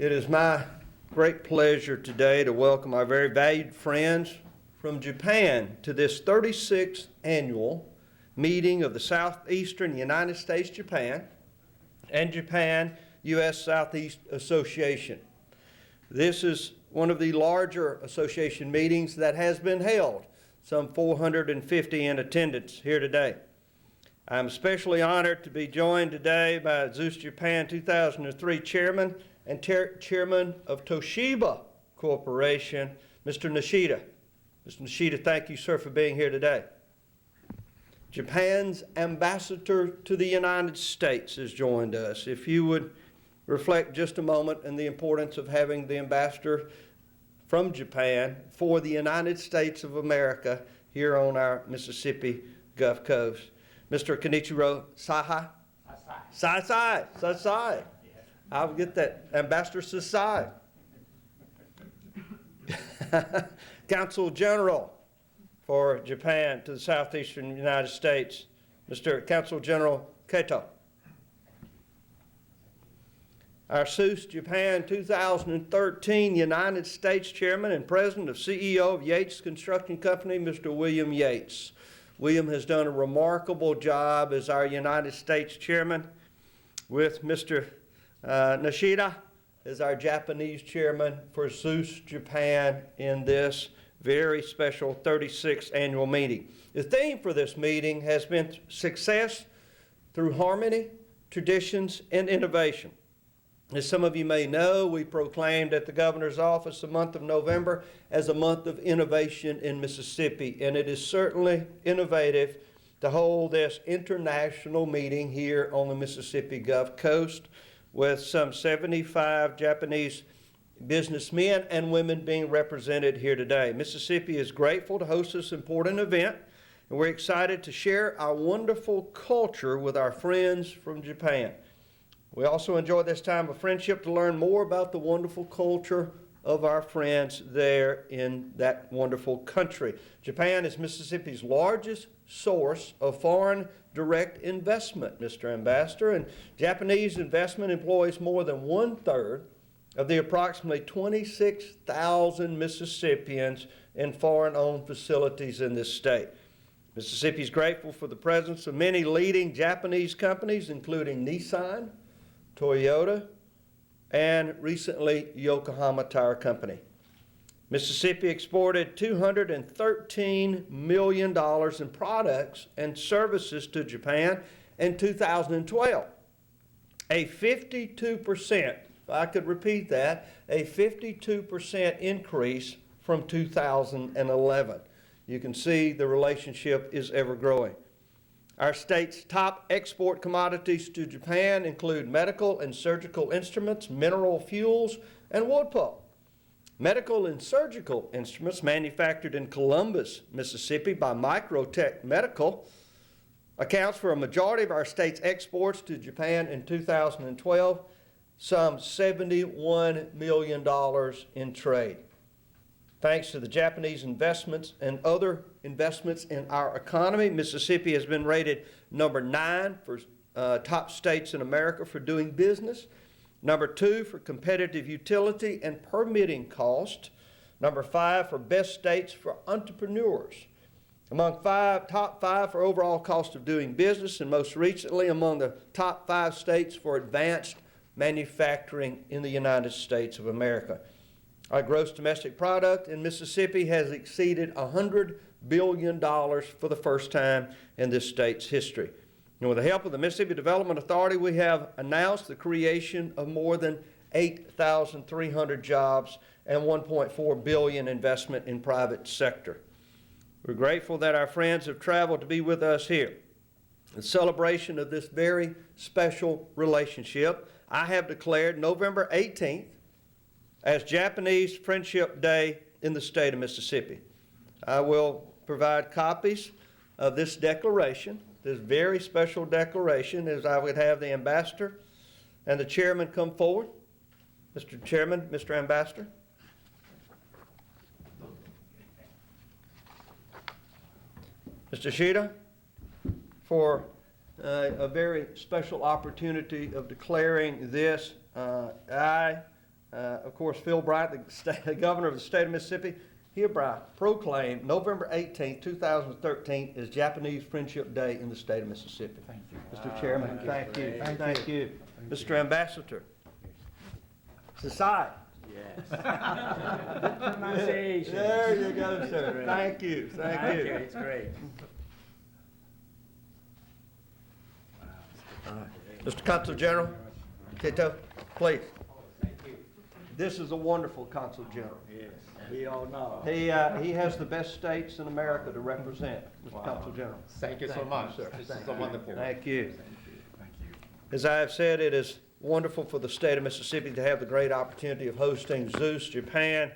It is my great pleasure today to welcome our very valued friends from Japan to this 36th annual meeting of the Southeastern United States Japan and Japan-U.S. Southeast Association. This is one of the larger association meetings that has been held, some 450 in attendance here today. I'm especially honored to be joined today by SEUS-Japan 2003 Chairman and Chairman of Toshiba Corporation, Mr. Nishida. Mr. Nishida, thank you, sir, for being here today. Japan's ambassador to the United States has joined us. If you would reflect just a moment on the importance of having the ambassador from Japan for the United States of America here on our Mississippi Gulf Coast. Mr. Kenichiro Sasai. I'll get that. Ambassador Sasai. Consul General for Japan to the Southeastern United States, Mr. Consul General Kato. Our SEUS-Japan 2013 United States Chairman and President of CEO of Yates Construction Company, Mr. William Yates. William has done a remarkable job as our United States Chairman, with Mr. Nishida as our Japanese Chairman for SEUS-Japan in this very special 36th annual meeting. The theme for this meeting has been success through harmony, traditions, and innovation. As some of you may know, we proclaimed at the Governor's Office the month of November as a month of innovation in Mississippi, and it is certainly innovative to hold this international meeting here on the Mississippi Gulf Coast with some 75 Japanese businessmen and women being represented here today. Mississippi is grateful to host this important event, and we're excited to share our wonderful culture with our friends from Japan. We also enjoy this time of friendship to learn more about the wonderful culture of our friends there in that wonderful country. Japan is Mississippi's largest source of foreign direct investment, Mr. Ambassador, and Japanese investment employs more than 1/3 of the approximately 26,000 Mississippians in foreign-owned facilities in this state. Mississippi is grateful for the presence of many leading Japanese companies, including Nissan, Toyota, and recently Yokohama Tire Company. Mississippi exported $213 million in products and services to Japan in 2012, a 52%, if I could repeat that, a 52% increase from 2011. You can see the relationship is ever growing. Our state's top export commodities to Japan include medical and surgical instruments, mineral fuels, and wood pulp. Medical and surgical instruments manufactured in Columbus, Mississippi by Microtech Medical accounts for a majority of our state's exports to Japan in 2012, some $71 million in trade. Thanks to the Japanese investments and other investments in our economy, Mississippi has been rated number 9 for top states in America for doing business, number 2 for competitive utility and permitting cost, number 5 for best states for entrepreneurs, among top 5 for overall cost of doing business, and most recently among the top 5 states for advanced manufacturing in the United States of America. Our gross domestic product in Mississippi has exceeded $100 billion for the first time in this state's history. And with the help of the Mississippi Development Authority, we have announced the creation of more than 8,300 jobs and $1.4 billion investment in private sector. We're grateful that our friends have traveled to be with us here. In celebration of this very special relationship, I have declared November 18th as Japanese Friendship Day in the state of Mississippi. I will provide copies of this declaration, this very special declaration, as I would have the ambassador and the chairman come forward. Mr. Chairman, Mr. Ambassador. Mr. Shida, for a very special opportunity of declaring this, I of course, Phil Bryant, the governor of the state of Mississippi, hereby proclaimed November 18, 2013 as Japanese Friendship Day in the state of Mississippi. Thank you. Mr. Chairman, thank you. Thank you. Mr. Ambassador. Sasai. Yes. Good pronunciation. There you go, sir. Thank you. Thank you. It's great. Mr. Consul General, Tito, please. This is a wonderful Consul General. Yes, we all know. He has the best states in America to represent, Mr. Consul General. Thank you so much, sir. This is so wonderful. Thank you. Thank you. As I have said, it is wonderful for the state of Mississippi to have the great opportunity of hosting SEUS-Japan,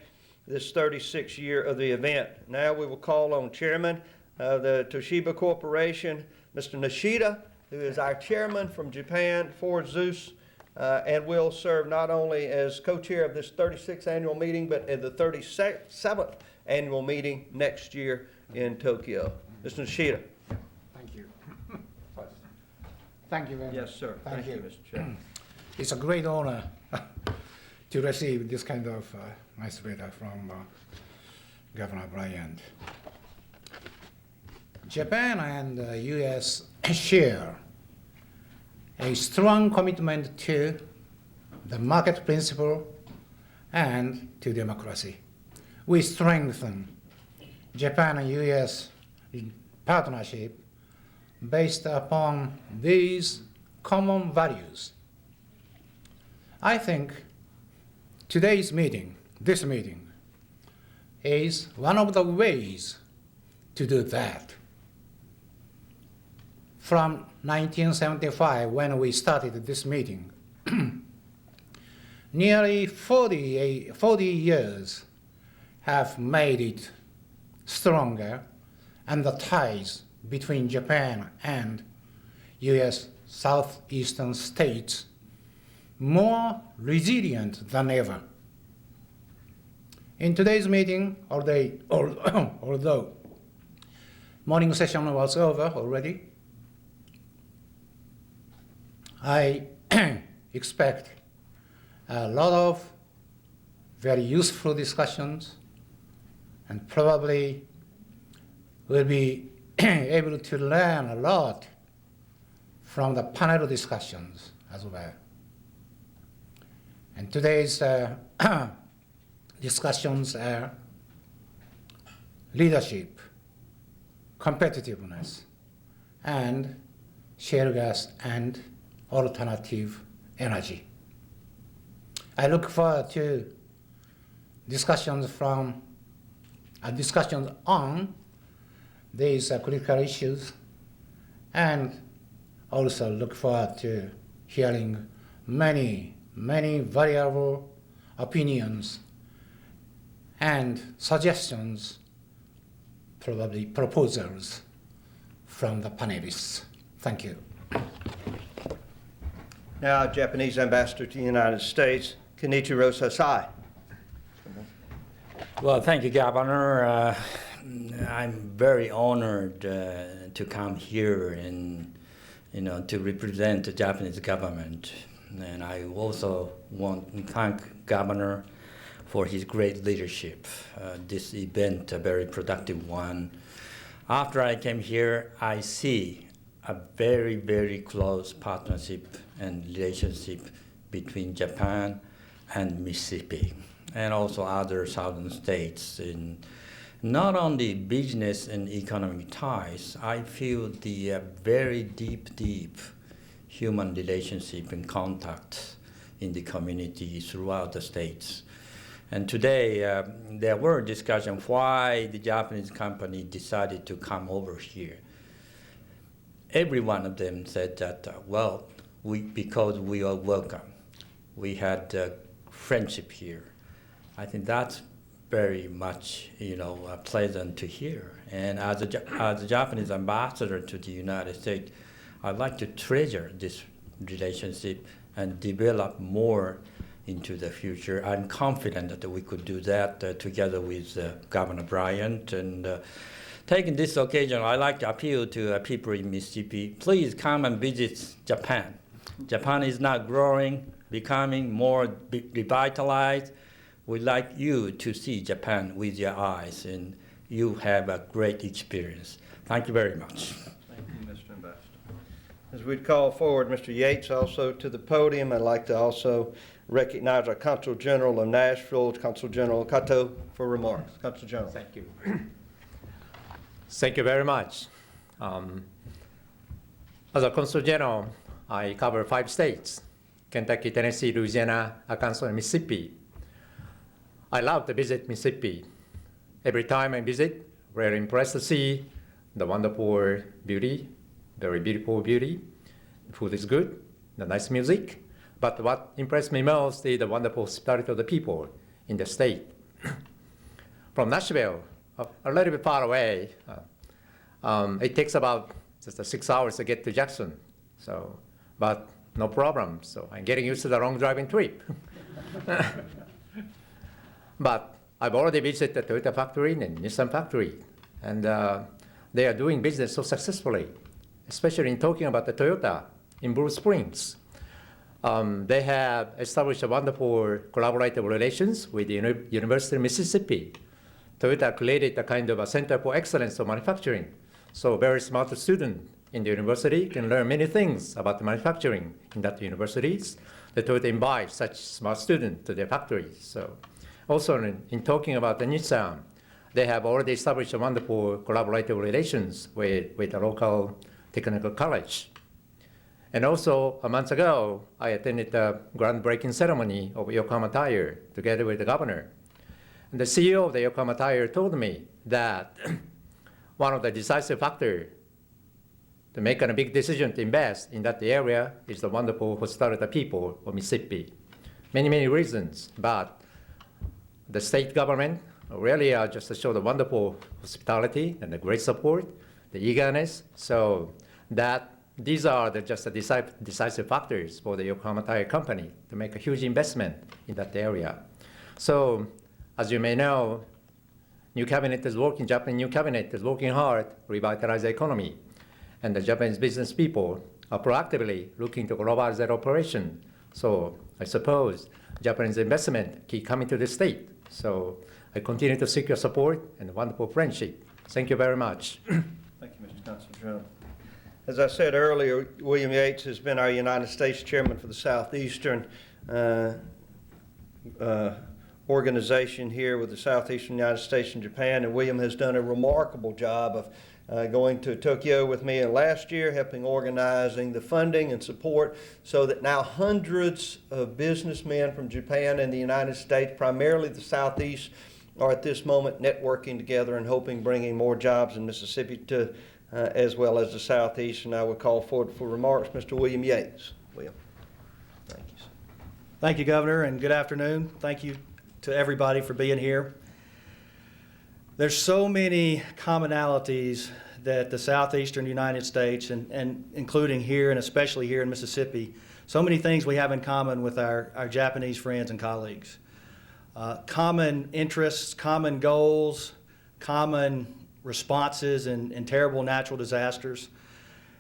this 36th year of the event. Now we will call on Chairman of the Toshiba Corporation, Mr. Nishida, who is our chairman from Japan for SEUS, and will serve not only as co-chair of this 36th annual meeting, but at the 37th annual meeting next year in Tokyo. Mr. Nishida. Thank you. Thank you very much. Yes, sir. Thank you. Mr. Chairman. It's a great honor to receive this kind of nice letter from Governor Bryant. Japan and the U.S. share a strong commitment to the market principle and to democracy. We strengthen Japan and U.S. partnership based upon these common values. I think today's meeting, this meeting, is one of the ways to do that. From 1975, when we started this meeting, nearly 40 years have made it stronger, and the ties between Japan and U.S. southeastern states more resilient than ever. In today's meeting, although morning session was over already, I expect a lot of very useful discussions, and probably will be able to learn a lot from the panel discussions as well. And today's discussions are leadership, competitiveness, and shale gas and alternative energy. I look forward to discussions on these critical issues, and also look forward to hearing many valuable opinions and suggestions, probably proposals from the panelists. Thank you. Now, Japanese Ambassador to the United States, Kenichiro Sasai. Well, thank you, Governor. I'm very honored to come here and, to represent the Japanese government. And I also want to thank Governor for his great leadership. This event, a very productive one. After I came here, I see a very close partnership and relationship between Japan and Mississippi, and also other southern states. In not only business and economic ties, I feel the very deep human relationship and contact in the community throughout the states. And today, there were discussions why the Japanese company decided to come over here. Every one of them said that, because we are welcome. We had friendship here. I think that's very much, pleasant to hear. And as a Japanese ambassador to the United States, I'd like to treasure this relationship and develop more into the future. I'm confident that we could do that together with Governor Bryant. And taking this occasion, I'd like to appeal to people in Mississippi, please come and visit Japan. Japan is not growing, becoming more revitalized. We'd like you to see Japan with your eyes, and you have a great experience. Thank you very much. Thank you, Mr. Ambassador. As we'd call forward Mr. Yates also to the podium, I'd like to also recognize our Consul General of Nashville, Consul General Kato, for remarks. Consul General. Thank you. Thank you very much. As a Consul General, I cover 5 states: Kentucky, Tennessee, Louisiana, Arkansas, and Mississippi. I love to visit Mississippi. Every time I visit, very impressed to see the wonderful beauty, very beautiful beauty. The food is good, the nice music. But what impressed me most is the wonderful spirit of the people in the state. From Nashville, a little bit far away, it takes about just 6 hours to get to Jackson. So, but no problem. So I'm getting used to the long driving trip. But I've already visited the Toyota factory and the Nissan factory, and they are doing business so successfully, especially in talking about the Toyota in Blue Springs. They have established a wonderful collaborative relations with the University of Mississippi. Toyota created a kind of a center for excellence of manufacturing. So very smart students in the university can learn many things about manufacturing in that universities. The Toyota invites such smart students to their factories. So also in talking about the Nissan, they have already established a wonderful collaborative relations with the local technical college. And also, a month ago, I attended the groundbreaking ceremony of Yokohama Tire together with the governor. And the CEO of the Yokohama Tire told me that one of the decisive factors to make a big decision to invest in that area is the wonderful hospitality people of Mississippi. Many, many reasons, but the state government really just to show the wonderful hospitality and the great support, the eagerness. So that these are just the decisive factors for the Yokohama Tire Company to make a huge investment in that area. So as you may know, Japanese new cabinet is working hard to revitalize the economy. And the Japanese business people are proactively looking to globalize their operation. So I suppose Japanese investment keep coming to the state. So I continue to seek your support and wonderful friendship. Thank you very much. Thank you, Mr. Consul General. As I said earlier, William Yates has been our United States Chairman for the Southeastern organization here with the Southeastern United States and Japan, and William has done a remarkable job of going to Tokyo with me last year, helping organizing the funding and support so that now hundreds of businessmen from Japan and the United States, primarily the Southeast, are at this moment networking together and hoping bringing more jobs in Mississippi to as well as the Southeast. And I would call forward for remarks Mr. William Yates. William. Thank you, sir. Thank you, Governor, and good afternoon. Thank you to everybody for being here. There's so many commonalities that the Southeastern United States, and including here and especially here in Mississippi, so many things we have in common with our Japanese friends and colleagues. Common interests, common goals, common responses in terrible natural disasters.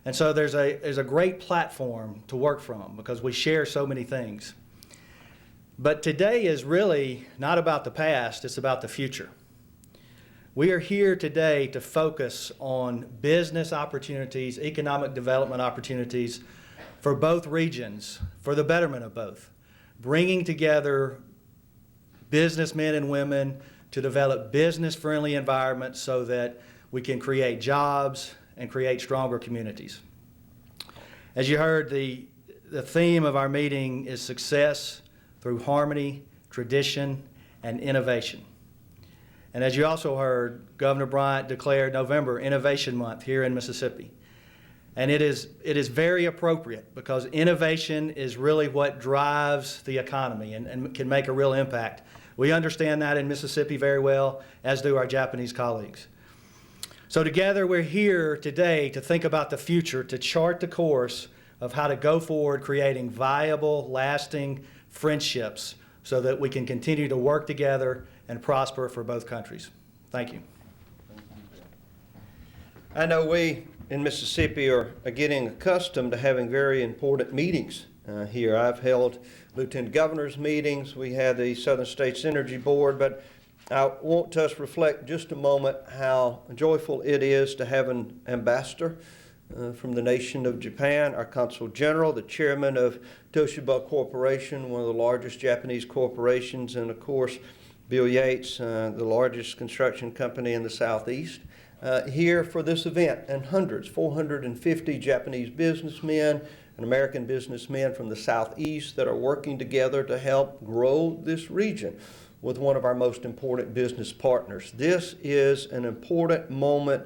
And so there's a great platform to work from because we share so many things. But today is really not about the past, it's about the future. We are here today to focus on business opportunities, economic development opportunities for both regions, for the betterment of both, bringing together businessmen and women to develop business-friendly environments so that we can create jobs and create stronger communities. As you heard, the theme of our meeting is success through harmony, tradition, and innovation. And as you also heard, Governor Bryant declared November Innovation Month here in Mississippi. And it is very appropriate because innovation is really what drives the economy and can make a real impact. We understand that in Mississippi very well, as do our Japanese colleagues. So together we're here today to think about the future, to chart the course of how to go forward creating viable, lasting friendships so that we can continue to work together and prosper for both countries. Thank you. I know we in Mississippi are getting accustomed to having very important meetings here. I've held Lieutenant Governor's meetings. We had the Southern States Energy Board, but I want us to reflect just a moment how joyful it is to have an ambassador from the nation of Japan, our Consul General, the chairman of Toshiba Corporation, one of the largest Japanese corporations, and of course, Bill Yates, the largest construction company in the Southeast, here for this event, and hundreds, 450 Japanese businessmen and American businessmen from the Southeast that are working together to help grow this region with one of our most important business partners. This is an important moment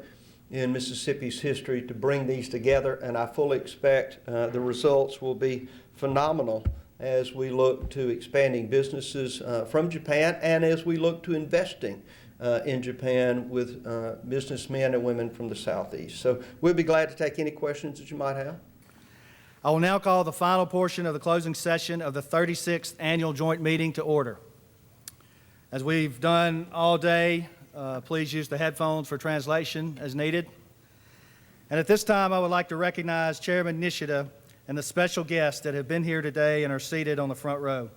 in Mississippi's history to bring these together, and I fully expect the results will be phenomenal as we look to expanding businesses from Japan and as we look to investing in Japan with businessmen and women from the Southeast. So we'll be glad to take any questions that you might have. I will now call the final portion of the closing session of the 36th Annual Joint Meeting to order. As we've done all day, please use the headphones for translation as needed. And at this time, I would like to recognize Chairman Nishida and the special guests that have been here today and are seated on the front row.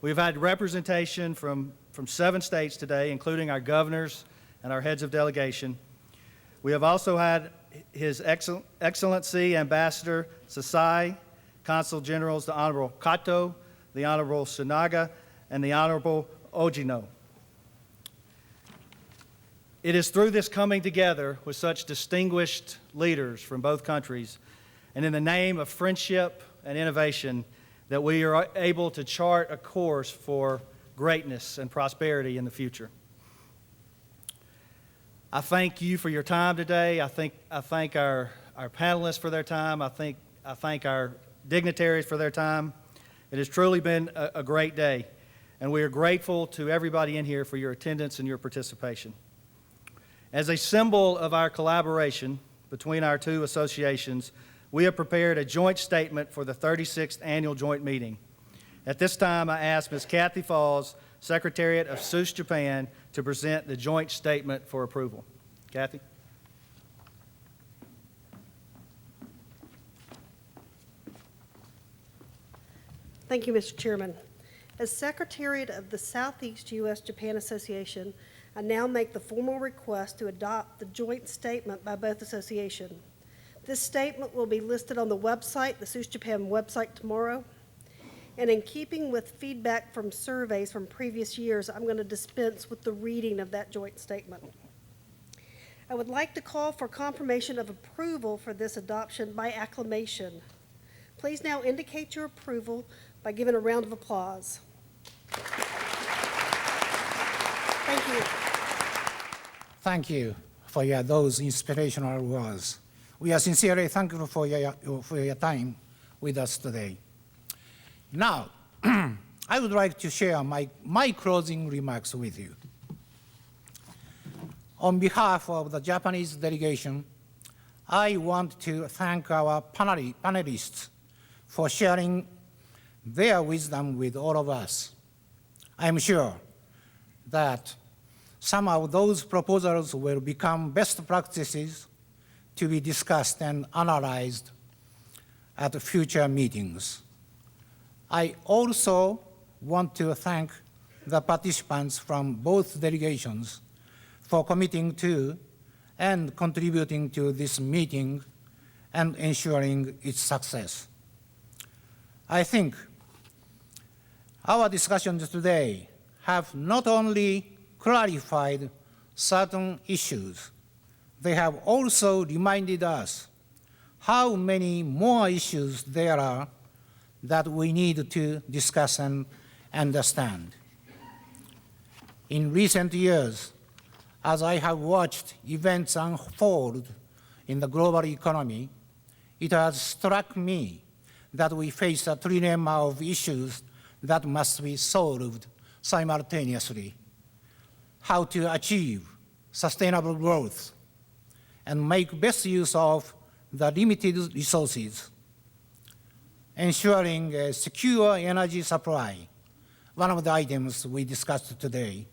We've had representation from 7 states today, including our governors and our heads of delegation. We have also had His Excellency Ambassador Sasai, Consul Generals the Honorable Kato, the Honorable Sunaga, and the Honorable Ojino. It is through this coming together with such distinguished leaders from both countries and in the name of friendship and innovation that we are able to chart a course for greatness and prosperity in the future. I thank you for your time today. I thank our panelists for their time. I thank our dignitaries for their time. It has truly been a great day, and we are grateful to everybody in here for your attendance and your participation. As a symbol of our collaboration between our two associations, we have prepared a joint statement for the 36th Annual Joint Meeting. At this time, I ask Ms. Kathy Falls, Secretariat of SEUS-Japan, to present the joint statement for approval. Kathy? Thank you, Mr. Chairman. As Secretariat of the Southeast U.S.-Japan Association, I now make the formal request to adopt the joint statement by both associations. This statement will be listed on the website, the SEUS-Japan website, tomorrow. And in keeping with feedback from surveys from previous years, I'm going to dispense with the reading of that joint statement. I would like to call for confirmation of approval for this adoption by acclamation. Please now indicate your approval by giving a round of applause. Thank you. Thank you for those inspirational words. We are sincerely thankful for your time with us today. Now, I would like to share my closing remarks with you. On behalf of the Japanese delegation, I want to thank our panelists for sharing their wisdom with all of us. I am sure that some of those proposals will become best practices to be discussed and analyzed at future meetings. I also want to thank the participants from both delegations for committing to and contributing to this meeting and ensuring its success. I think our discussions today have not only clarified certain issues, they have also reminded us how many more issues there are that we need to discuss and understand. In recent years, as I have watched events unfold in the global economy, it has struck me that we face a trilemma of issues that must be solved simultaneously. How to achieve sustainable growth and make best use of the limited resources, ensuring a secure energy supply, one of the items we discussed today,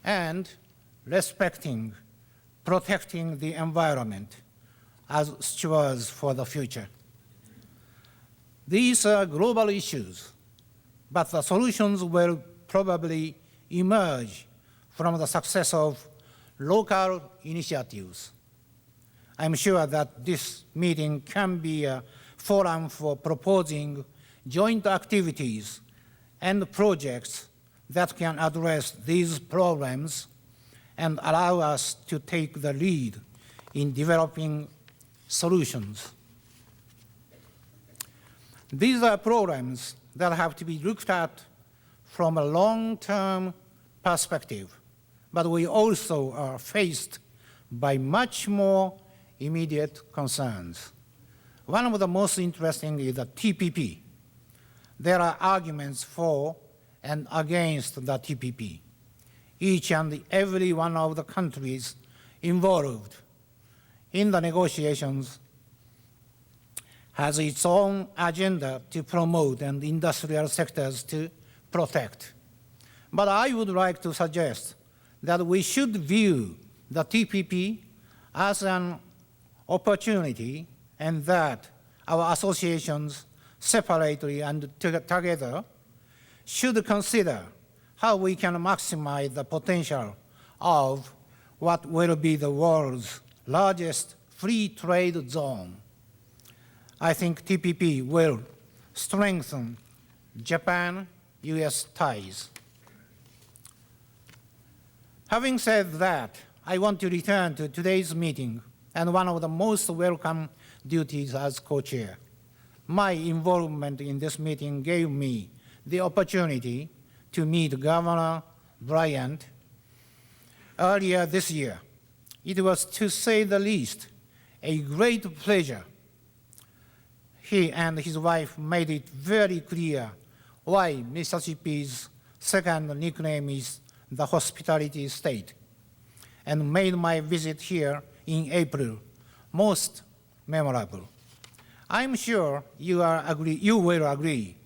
and respecting, protecting the environment, as stewards for the future. These are global issues, but the solutions will probably emerge from the success of local initiatives. I'm sure that this meeting can be a forum for proposing joint activities and projects that can address these problems and allow us to take the lead in developing solutions. These are problems that have to be looked at from a long-term perspective, but we also are faced by much more immediate concerns. One of the most interesting is the TPP. There are arguments for and against the TPP. Each and every one of the countries involved in the negotiations has its own agenda to promote and industrial sectors to protect. But I would like to suggest that we should view the TPP as an opportunity and that our associations separately and together should consider how we can maximize the potential of what will be the world's largest free trade zone. I think TPP will strengthen Japan-US ties. Having said that, I want to return to today's meeting and one of the most welcome duties as co-chair. My involvement in this meeting gave me the opportunity to meet Governor Bryant earlier this year. It was, to say the least, a great pleasure. He and his wife made it very clear why Mississippi's second nickname is the hospitality state, and made my visit here in April most memorable. I'm sure you will agree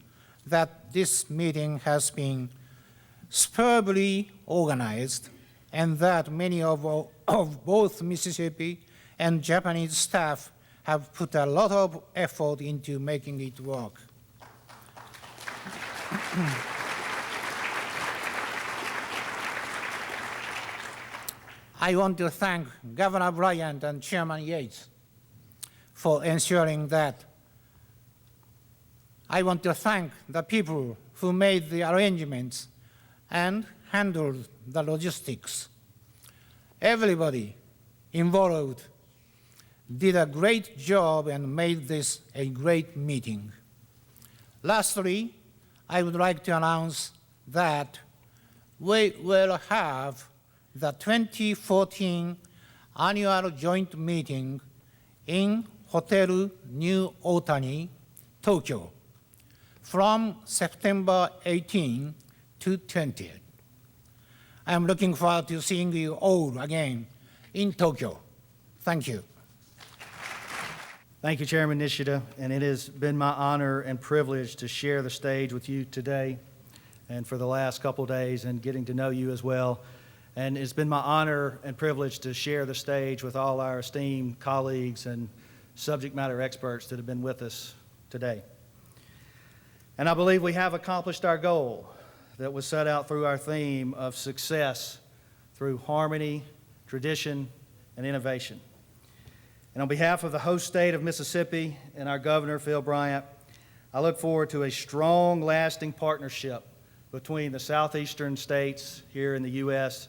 that this meeting has been superbly organized and that many of both Mississippi and Japanese staff have put a lot of effort into making it work. I want to thank Governor Bryant and Chairman Yates for ensuring that. I want to thank the people who made the arrangements and handled the logistics. Everybody involved did a great job and made this a great meeting. Lastly, I would like to announce that we will have the 2014 annual joint meeting in Hotel New Otani, Tokyo, from September 18 to 20th. I'm looking forward to seeing you all again in Tokyo. Thank you. Thank you, Chairman Nishida, and it has been my honor and privilege to share the stage with you today and for the last couple days and getting to know you as well. And it's been my honor and privilege to share the stage with all our esteemed colleagues and subject matter experts that have been with us today. And I believe we have accomplished our goal that was set out through our theme of success through harmony, tradition, and innovation. And on behalf of the host state of Mississippi and our governor, Phil Bryant, I look forward to a strong, lasting partnership between the southeastern states here in the U.S.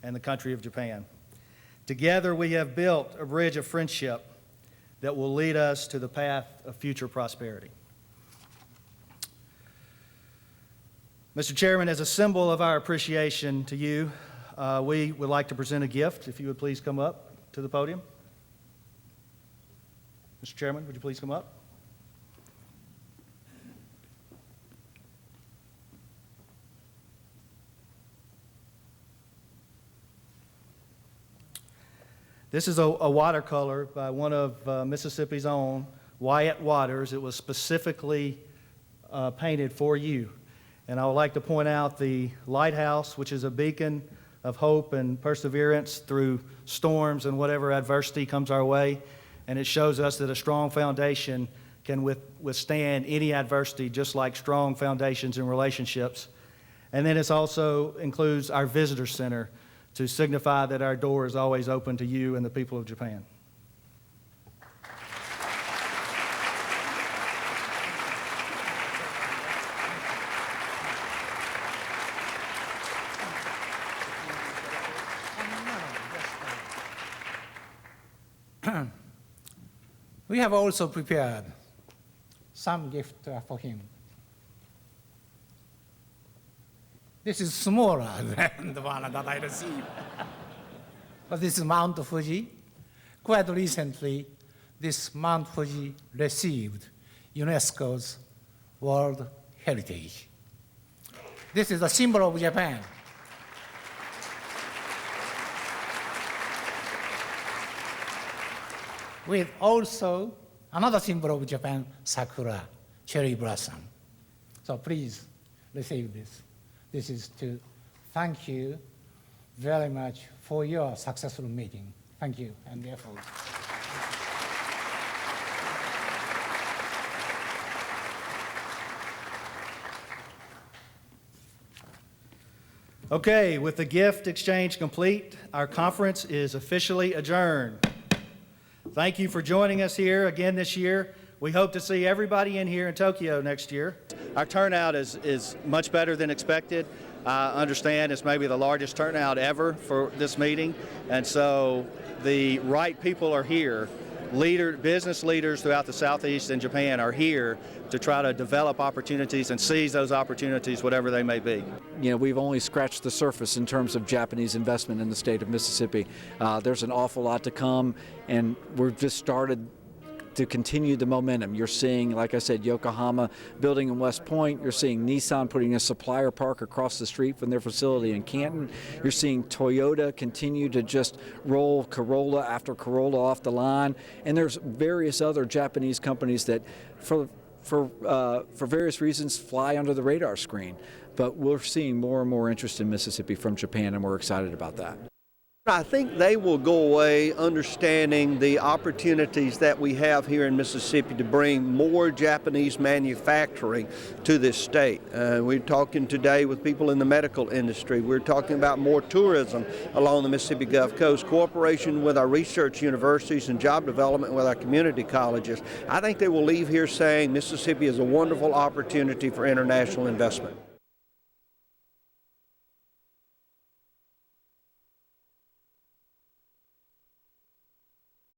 and the country of Japan. Together, we have built a bridge of friendship that will lead us to the path of future prosperity. Mr. Chairman, as a symbol of our appreciation to you, we would like to present a gift. If you would please come up to the podium. Mr. Chairman, would you please come up? This is a watercolor by one of Mississippi's own, Wyatt Waters. It was specifically painted for you. And I would like to point out the lighthouse, which is a beacon of hope and perseverance through storms and whatever adversity comes our way. and it shows us that a strong foundation can withstand any adversity, just like strong foundations in relationships. And then it also includes our visitor center to signify that our door is always open to you and the people of Japan. We have also prepared some gift for him. This is smaller than the one that I received. But this is Mount Fuji. Quite recently, this Mount Fuji received UNESCO's World Heritage. This is a symbol of Japan. With also another symbol of Japan, sakura, cherry blossom. So please receive this. This is to thank you very much for your successful meeting. Thank you and the effort. Okay, with the gift exchange complete, our conference is officially adjourned. Thank you for joining us here again this year. We hope to see everybody in here in Tokyo next year. Our turnout is much better than expected. I understand it's maybe the largest turnout ever for this meeting, and so the right people are here. Business leaders throughout the Southeast and Japan are here to try to develop opportunities and seize those opportunities, whatever they may be. You know, we've only scratched the surface in terms of Japanese investment in the state of Mississippi. There's an awful lot to come, and we've just started to continue the momentum. You're seeing, like I said, Yokohama building in West Point. You're seeing Nissan putting a supplier park across the street from their facility in Canton. You're seeing Toyota continue to just roll Corolla after Corolla off the line. And there's various other Japanese companies that, for various reasons, fly under the radar screen. But we're seeing more and more interest in Mississippi from Japan, and we're excited about that. I think they will go away understanding the opportunities that we have here in Mississippi to bring more Japanese manufacturing to this state. We're talking today with people in the medical industry. We're talking about more tourism along the Mississippi Gulf Coast, cooperation with our research universities and job development with our community colleges. I think they will leave here saying Mississippi is a wonderful opportunity for international investment.